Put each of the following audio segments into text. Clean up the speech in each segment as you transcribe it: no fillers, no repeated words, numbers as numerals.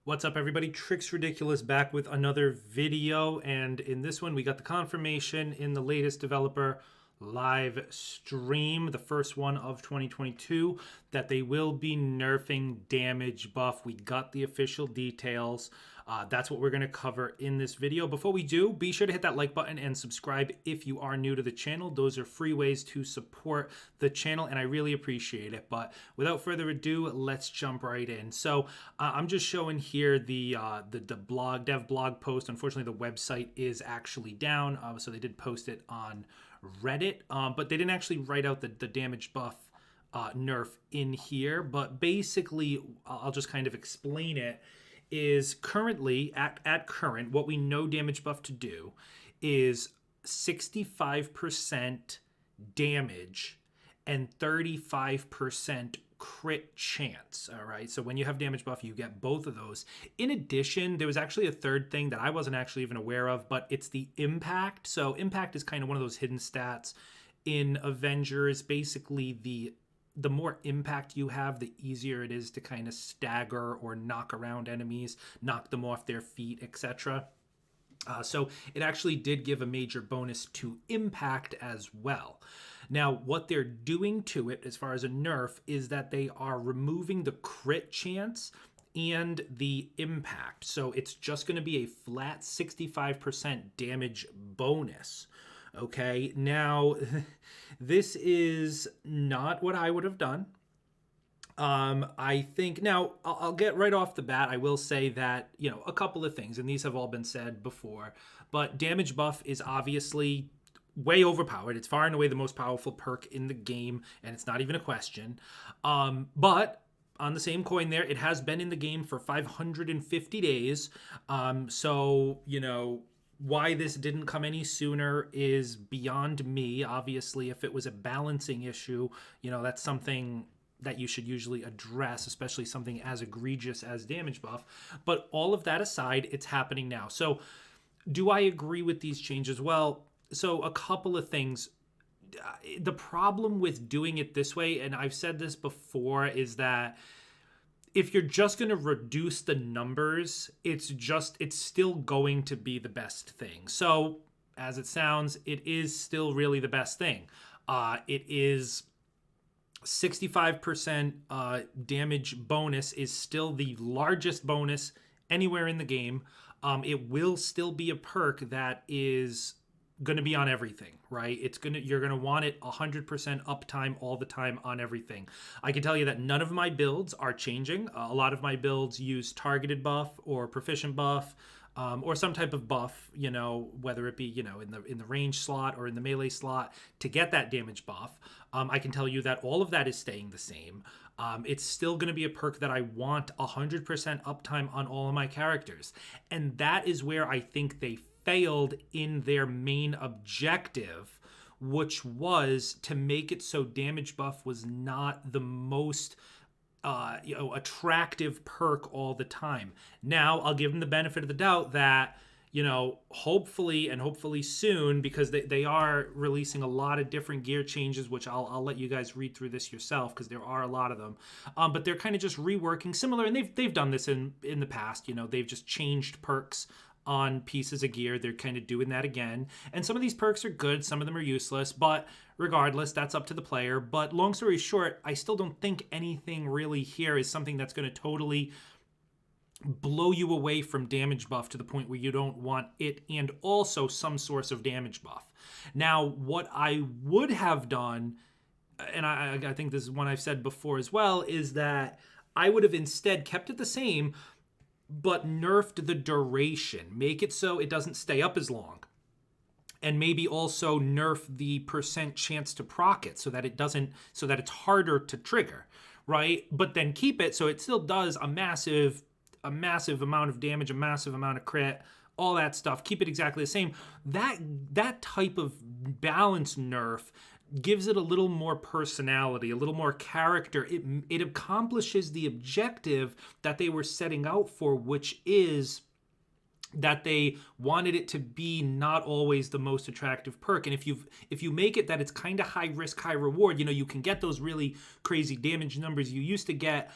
What's up, everybody? Trix Ridiculous back with another video, and in this one we got the confirmation in the latest developer live stream, the first one of 2022, that they will be nerfing damage buff. We got the official details. That's what we're going to cover in this video. Before we do, be sure to hit that like button and subscribe if you are new to the channel. Those are free ways to support the channel, and I really appreciate it. But without further ado, let's jump right in. So I'm just showing here the dev blog post. Unfortunately, the website is actually down, so they did post it on Reddit, but they didn't actually write out the damage buff nerf in here. But basically, I'll just kind of explain it. Is currently at current, what we know damage buff to do is 65% damage and 35% crit chance. All right, so when you have damage buff, you get both of those. In addition, there was actually a third thing that I wasn't actually even aware of, but it's the impact. So impact is kind of one of those hidden stats in Avengers. Basically, the more impact you have, the easier it is to kind of stagger or knock around enemies, knock them off their feet, etc. So it actually did give a major bonus to impact as well. Now, what they're doing to it as far as a nerf is that they are removing the crit chance and the impact. So it's just going to be a flat 65% damage bonus. Okay, now this is not what I would have done. I think now I'll get right off the bat. I will say that, a couple of things, and these have all been said before, but damage buff is obviously way overpowered. It's far and away the most powerful perk in the game, and it's not even a question. But on the same coin there, it has been in the game for 550 days. Why this didn't come any sooner is beyond me. Obviously, if it was a balancing issue, that's something that you should usually address, especially something as egregious as damage buff. But all of that aside, it's happening now. So do I agree with these changes? Well, so a couple of things. The problem with doing it this way, and I've said this before, is that if you're just going to reduce the numbers, it's still going to be the best thing. So as it sounds, it is still really the best thing. It is 65% damage bonus is still the largest bonus anywhere in the game. It will still be a perk that is going to be on everything, right? You're going to want it 100% uptime all the time on everything. I can tell you that none of my builds are changing. A lot of my builds use targeted buff or proficient buff, or some type of buff, whether it be, in the range slot or in the melee slot to get that damage buff. I can tell you that all of that is staying the same. It's still going to be a perk that I want 100% uptime on all of my characters. And that is where I think they failed in their main objective, which was to make it so damage buff was not the most attractive perk all the time. Now I'll give them the benefit of the doubt that hopefully soon, because they are releasing a lot of different gear changes, which I'll let you guys read through this yourself because there are a lot of them. But they're kind of just reworking similar, and they've done this in the past. They've just changed perks on pieces of gear. They're kind of doing that again. And some of these perks are good, some of them are useless, but regardless, that's up to the player. But long story short, I still don't think anything really here is something that's going to totally blow you away from damage buff to the point where you don't want it and also some source of damage buff. Now, what I would have done, and I think this is one I've said before as well, is that I would have instead kept it the same, but nerfed the duration. Make it so it doesn't stay up as long. And maybe also nerf the percent chance to proc it so that it's harder to trigger, right? But then keep it so it still does a massive amount of damage, a massive amount of crit, all that stuff. Keep it exactly the same. That type of balance nerf gives it a little more personality, a little more character. It accomplishes the objective that they were setting out for, which is that they wanted it to be not always the most attractive perk. And if you make it that it's kind of high risk, high reward, you can get those really crazy damage numbers you used to get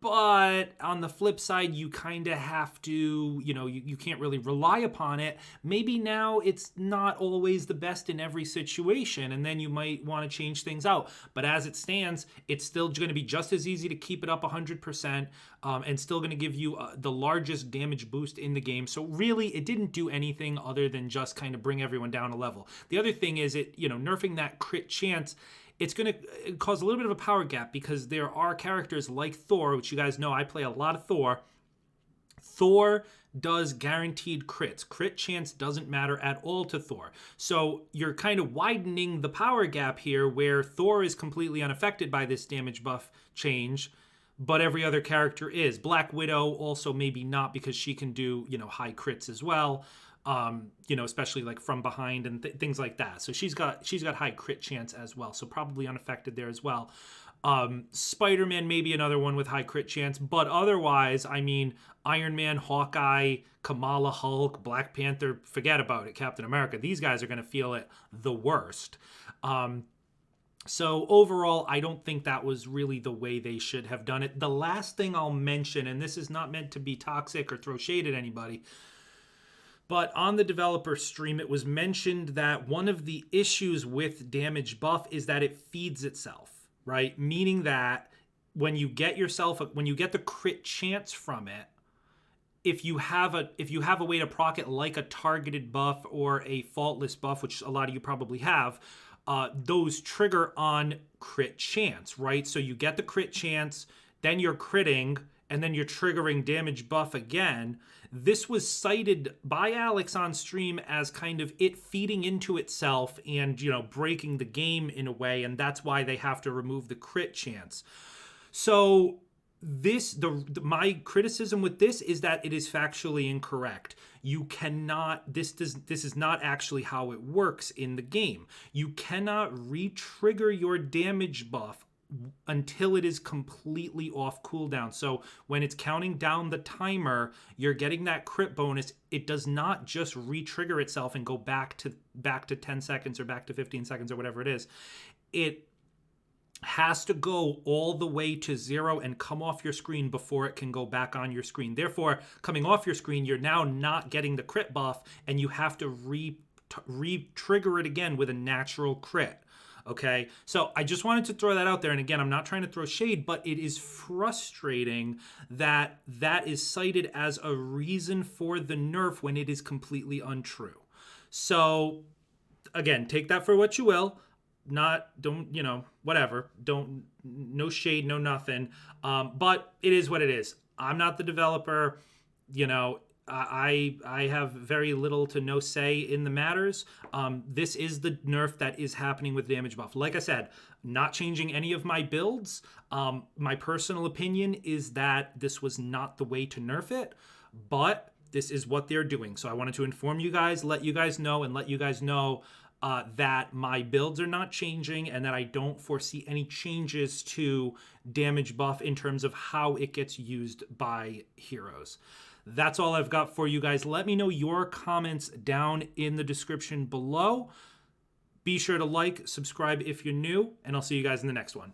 But on the flip side, you kind of have to, you can't really rely upon it. Maybe now it's not always the best in every situation, and then you might want to change things out. But as it stands, it's still going to be just as easy to keep it up 100%, and still going to give you the largest damage boost in the game. So really, it didn't do anything other than just kind of bring everyone down a level. The other thing is nerfing that crit chance. It's going to cause a little bit of a power gap because there are characters like Thor, which you guys know I play a lot of Thor. Thor does guaranteed crits. Crit chance doesn't matter at all to Thor. So you're kind of widening the power gap here where Thor is completely unaffected by this damage buff change, but every other character is. Black Widow also maybe not because she can do, high crits as well. Especially like from behind and things like that. So she's got high crit chance as well. So probably unaffected there as well. Spider-Man maybe another one with high crit chance, but otherwise, I mean, Iron Man, Hawkeye, Kamala, Hulk, Black Panther, forget about it. Captain America. These guys are going to feel it the worst. So overall, I don't think that was really the way they should have done it. The last thing I'll mention, and this is not meant to be toxic or throw shade at anybody, but on the developer stream, it was mentioned that one of the issues with damage buff is that it feeds itself, right? Meaning that when you get the crit chance from it, if you have a way to proc it like a targeted buff or a faultless buff, which a lot of you probably have, those trigger on crit chance, right? So you get the crit chance, then you're critting, and then you're triggering damage buff again. This was cited by Alex on stream as kind of it feeding into itself and, breaking the game in a way, and that's why they have to remove the crit chance. So my criticism with this is that it is factually incorrect. You cannot, this is not actually how it works in the game. You cannot re-trigger your damage buff until it is completely off cooldown. So when it's counting down the timer, you're getting that crit bonus. It does not just re-trigger itself and go back to 10 seconds or back to 15 seconds or whatever it is. It has to go all the way to 0 and come off your screen before it can go back on your screen. Therefore, coming off your screen, you're now not getting the crit buff, and you have to re-trigger it again with a natural crit. Okay, so I just wanted to throw that out there. And again, I'm not trying to throw shade, but it is frustrating that that is cited as a reason for the nerf when it is completely untrue. So again, take that for what you will. Whatever. No shade, no nothing. But it is what it is. I'm not the developer. I have very little to no say in the matters. This is the nerf that is happening with damage buff. Like I said, not changing any of my builds. My personal opinion is that this was not the way to nerf it, but this is what they're doing. So I wanted to inform you guys, let you guys know, that my builds are not changing and that I don't foresee any changes to damage buff in terms of how it gets used by heroes. That's all I've got for you guys. Let me know your comments down in the description below. Be sure to like, subscribe if you're new, and I'll see you guys in the next one.